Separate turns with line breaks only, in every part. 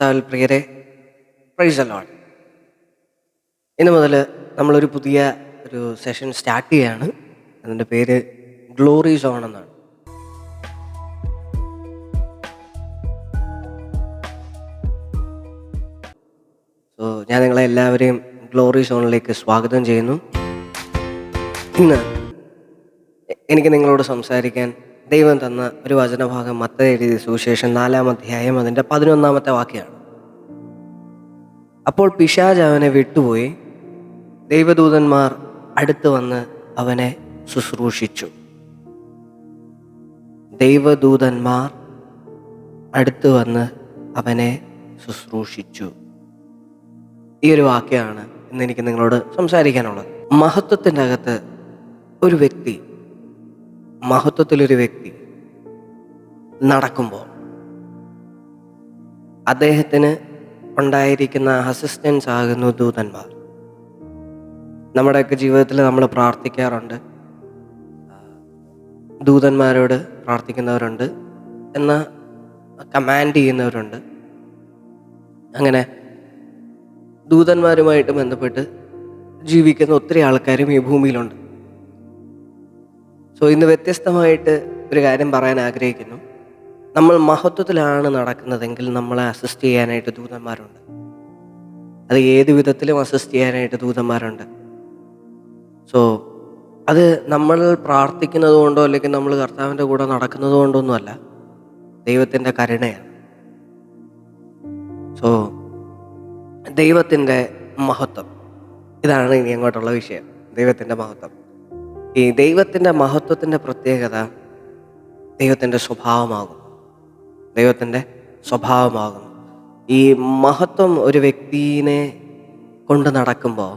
കർത്താവിൽ പ്രിയരെ, praise the Lord. ഇന്ന് മുതൽ നമ്മളൊരു പുതിയ സെഷൻ സ്റ്റാർട്ട് ചെയ്യാണ്. അതിൻ്റെ പേര് ഗ്ലോറി സോൺ എന്നാണ്. ഞാൻ നിങ്ങളെ എല്ലാവരെയും ഗ്ലോറി സോണിലേക്ക് സ്വാഗതം ചെയ്യുന്നു. ഇന്ന് എനിക്ക് നിങ്ങളോട് സംസാരിക്കാൻ ദൈവം തന്ന ഒരു വചനഭാഗം മത്തായി എഴുതിയ സുവിശേഷം 4-ാം അധ്യായം അതിൻ്റെ 11-ാമത്തെ വാക്യമാണ്. അപ്പോൾ പിശാച് അവനെ വിട്ടുപോയി, ദൈവദൂതന്മാർ അടുത്ത് വന്ന് അവനെ ശുശ്രൂഷിച്ചു. ദൈവദൂതന്മാർ അടുത്ത് വന്ന് അവനെ ശുശ്രൂഷിച്ചു. ഈ ഒരു വാക്യമാണ് ഇന്ന് എനിക്ക് നിങ്ങളോട് സംസാരിക്കാനുള്ളത്. മഹത്വത്തിൻ്റെ അകത്ത് ഒരു വ്യക്തി, മഹത്വത്തിലൊരു വ്യക്തി നടക്കുമ്പോൾ അദ്ദേഹത്തിന് ഉണ്ടായിരിക്കുന്ന അസിസ്റ്റൻസ് ആകുന്നു ദൂതന്മാർ. നമ്മുടെയൊക്കെ ജീവിതത്തിൽ നമ്മൾ പ്രാർത്ഥിക്കാറുണ്ട്, ദൂതന്മാരോട് പ്രാർത്ഥിക്കുന്നവരുണ്ട്, എന്നാൽ കമാൻഡ് ചെയ്യുന്നവരുണ്ട്. അങ്ങനെ ദൂതന്മാരുമായിട്ട് ബന്ധപ്പെട്ട് ജീവിക്കുന്ന ഒത്തിരി ആൾക്കാരും ഈ ഭൂമിയിലുണ്ട്. ഇന്ന് വ്യത്യസ്തമായിട്ട് ഒരു കാര്യം പറയാൻ ആഗ്രഹിക്കുന്നു. നമ്മൾ മഹത്വത്തിലാണ് നടക്കുന്നതെങ്കിൽ നമ്മളെ അസിസ്റ്റ് ചെയ്യാനായിട്ട് ദൂതന്മാരുണ്ട്. അത് ഏത് വിധത്തിലും അസിസ്റ്റ് ചെയ്യാനായിട്ട് ദൂതന്മാരുണ്ട്. അത് നമ്മൾ പ്രാർത്ഥിക്കുന്നത് കൊണ്ടോ അല്ലെങ്കിൽ നമ്മൾ കർത്താവിൻ്റെ കൂടെ നടക്കുന്നത് കൊണ്ടൊന്നുമല്ല, ദൈവത്തിൻ്റെ കരുണയാണ്. ദൈവത്തിൻ്റെ മഹത്വം, ഇതാണ് ഇനി അങ്ങോട്ടുള്ള വിഷയം. ദൈവത്തിൻ്റെ മഹത്വം. ഈ ദൈവത്തിൻ്റെ മഹത്വത്തിൻ്റെ പ്രത്യേകത ദൈവത്തിൻ്റെ സ്വഭാവമാകും. ദൈവത്തിൻ്റെ സ്വഭാവമാകുന്നു. ഈ മഹത്വം ഒരു വ്യക്തിയെ കൊണ്ട് നടക്കുമ്പോൾ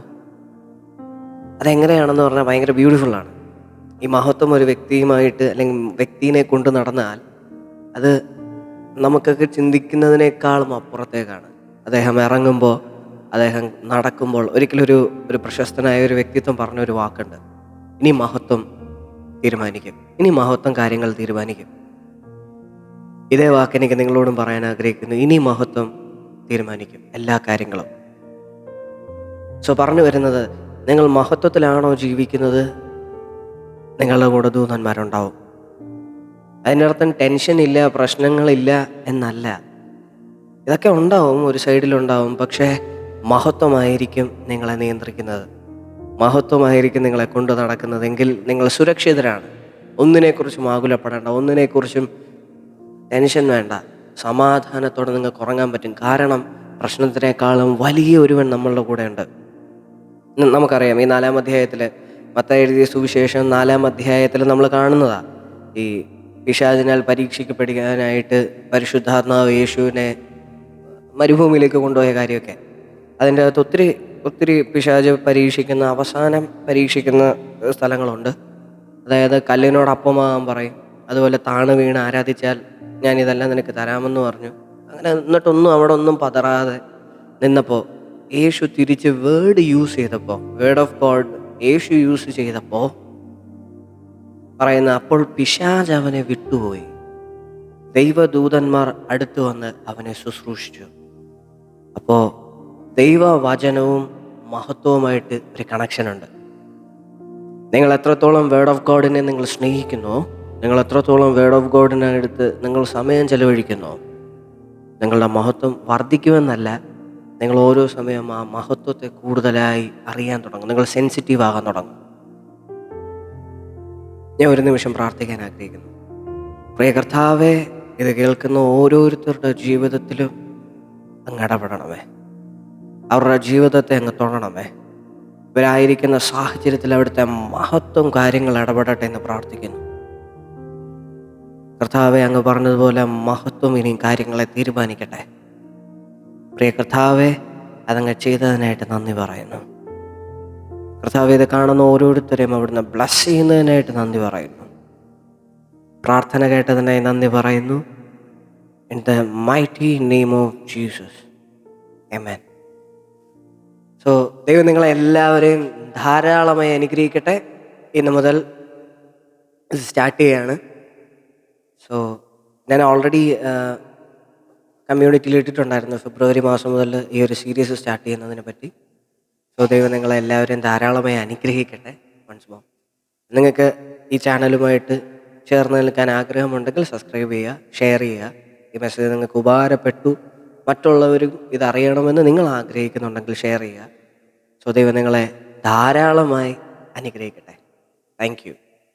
അതെങ്ങനെയാണെന്ന് പറഞ്ഞാൽ ഭയങ്കര ബ്യൂട്ടിഫുള്ളാണ്. ഈ മഹത്വം ഒരു വ്യക്തിയുമായിട്ട് അല്ലെങ്കിൽ വ്യക്തിയെ കൊണ്ട് നടന്നാൽ അത് നമുക്കൊക്കെ ചിന്തിക്കുന്നതിനേക്കാളും അപ്പുറത്തേക്കാണ്. അദ്ദേഹം ഇറങ്ങുമ്പോൾ, അദ്ദേഹം നടക്കുമ്പോൾ, ഒരിക്കലും ഒരു പ്രശസ്തനായ ഒരു വ്യക്തിത്വം പറഞ്ഞൊരു വാക്കുണ്ട്, ഇനി മഹത്വം തീരുമാനിക്കും, ഇനി മഹത്വം കാര്യങ്ങൾ തീരുമാനിക്കും. ഇതേ വാക്ക് എനിക്ക് നിങ്ങളോടും പറയാൻ ആഗ്രഹിക്കുന്നു. ഇനി മഹത്വം തീരുമാനിക്കും എല്ലാ കാര്യങ്ങളും. പറഞ്ഞു വരുന്നത്, നിങ്ങൾ മഹത്വത്തിലാണോ ജീവിക്കുന്നത്, നിങ്ങളുടെ കൂടെ ദൂതന്മാരുണ്ടാവും. അതിനർത്ഥം ടെൻഷൻ ഇല്ല, പ്രശ്നങ്ങളില്ല എന്നല്ല. ഇതൊക്കെ ഉണ്ടാവും, ഒരു സൈഡിലുണ്ടാവും. പക്ഷേ മഹത്വമായിരിക്കും നിങ്ങളെ നിയന്ത്രിക്കുന്നത്, മഹത്വമായിരിക്കും നിങ്ങളെ കൊണ്ട് നടക്കുന്നതെങ്കിൽ നിങ്ങൾ സുരക്ഷിതരാണ്. ഒന്നിനെക്കുറിച്ചും ആകുലപ്പെടേണ്ട, ഒന്നിനെക്കുറിച്ചും ടെൻഷൻ വേണ്ട. സമാധാനത്തോടെ നിങ്ങൾക്ക് ഉറങ്ങാൻ പറ്റും. കാരണം പ്രശ്നത്തിനേക്കാളും വലിയ ഒരുവൻ നമ്മളുടെ കൂടെ ഉണ്ട്. നമുക്കറിയാം, ഈ 4-ാം അധ്യായത്തിൽ, മത്തായി എഴുതിയ സുവിശേഷം 4-ാം അധ്യായത്തിൽ നമ്മൾ കാണുന്നതാണ് ഈ പിശാചിനാൽ പരീക്ഷിക്കപ്പെടുവാനായിട്ട് പരിശുദ്ധാത്മാവ് യേശുവിനെ മരുഭൂമിയിലേക്ക് കൊണ്ടുപോയ കാര്യമൊക്കെ. അതിൻ്റെ അകത്ത് ഒത്തിരി പിശാച് അവസാനം പരീക്ഷിക്കുന്ന സ്ഥലങ്ങളുണ്ട്. അതായത് കല്ലിനോട് അപ്പമാകാൻ പറയും, അതുപോലെ താണ് വീണ് ആരാധിച്ചാൽ ഞാൻ ഇതെല്ലാം നിനക്ക് തരാമെന്ന് പറഞ്ഞു. അങ്ങനെ എന്നിട്ടൊന്നും അവിടെ ഒന്നും പതറാതെ നിന്നപ്പോൾ യേശു തിരിച്ച് വേർഡ് ഓഫ് ഗോഡ് യേശു യൂസ് ചെയ്തപ്പോൾ പറയുന്ന, അപ്പോൾ പിശാച് അവനെ വിട്ടുപോയി, ദൈവദൂതന്മാർ അടുത്ത് വന്ന് അവനെ ശുശ്രൂഷിച്ചു. അപ്പോൾ ദൈവവചനവും മഹത്വവുമായിട്ട് ഒരു കണക്ഷനുണ്ട്. നിങ്ങൾ എത്രത്തോളം വേർഡ് ഓഫ് ഗോഡിനെ നിങ്ങൾ സ്നേഹിക്കുന്നോ, നിങ്ങൾ എത്രത്തോളം വേർഡ് ഓഫ് ഗോഡിനടുത്ത് നിങ്ങൾ സമയം ചെലവഴിക്കുന്നോ, നിങ്ങളുടെ മഹത്വം വർദ്ധിക്കുമെന്നല്ല, നിങ്ങൾ ഓരോ സമയം ആ മഹത്വത്തെ കൂടുതലായി അറിയാൻ തുടങ്ങും. നിങ്ങൾ സെൻസിറ്റീവ് ആകാൻ തുടങ്ങും. ഞാൻ ഒരു നിമിഷം പ്രാർത്ഥിക്കാൻ ആഗ്രഹിക്കുന്നു. പ്രിയ കർത്താവേ, ഇത് കേൾക്കുന്ന ഓരോരുത്തരുടെ ജീവിതത്തിലും അങ്ങ് ഇടപെടണമേ. അവരുടെ ജീവിതത്തെ അങ്ങ് തൊടണമേ. ഇവരായിരിക്കുന്ന സാഹചര്യത്തിൽ അവിടുത്തെ മഹത്വം കാര്യങ്ങൾ ഇടപെടട്ടെ എന്ന് പ്രാർത്ഥിക്കുന്നു. കർത്താവെ, അങ്ങ് പറഞ്ഞതുപോലെ മഹത്വം ഇനിയും കാര്യങ്ങളെ തീരുമാനിക്കട്ടെ. പ്രിയ കർത്താവെ, അതങ്ങ് ചെയ്തതിനായിട്ട് നന്ദി പറയുന്നു. കർത്താവെ, ഇത് കാണുന്ന ഓരോരുത്തരെയും അവിടുന്ന് ബ്ലസ് ചെയ്യുന്നതിനായിട്ട് നന്ദി പറയുന്നു. പ്രാർത്ഥന കേട്ടതിനായി നന്ദി പറയുന്നു. In the mighty name of Jesus, ആമേൻ. ദൈവം നിങ്ങളെ എല്ലാവരെയും ധാരാളമായി അനുഗ്രഹിക്കട്ടെ. ഇന്ന് മുതൽ ഇത് സ്റ്റാർട്ട് ചെയ്യാണ്. ഞാൻ ഓൾറെഡി കമ്മ്യൂണിറ്റിയിൽ ഇട്ടിട്ടുണ്ടായിരുന്നു ഫെബ്രുവരി മാസം മുതൽ ഈ ഒരു സീരീസ് സ്റ്റാർട്ട് ചെയ്യുന്നതിനെ പറ്റി. സോ ദൈവം നിങ്ങളെ എല്ലാവരെയും ധാരാളമായി അനുഗ്രഹിക്കട്ടെ. വൺസ് മോർ, നിങ്ങൾക്ക് ഈ ചാനലുമായിട്ട് ചേർന്ന് നിൽക്കാൻ ആഗ്രഹമുണ്ടെങ്കിൽ സബ്സ്ക്രൈബ് ചെയ്യുക, ഷെയർ ചെയ്യുക. ഈ മെസ്സേജ് നിങ്ങൾക്ക് ഉപകാരപ്പെട്ടു, മറ്റുള്ളവരും ഇതറിയണമെന്ന് നിങ്ങൾ ആഗ്രഹിക്കുന്നുണ്ടെങ്കിൽ ഷെയർ ചെയ്യുക. സോ ദൈവം നിങ്ങളെ ധാരാളമായി അനുഗ്രഹിക്കട്ടെ. Thank you.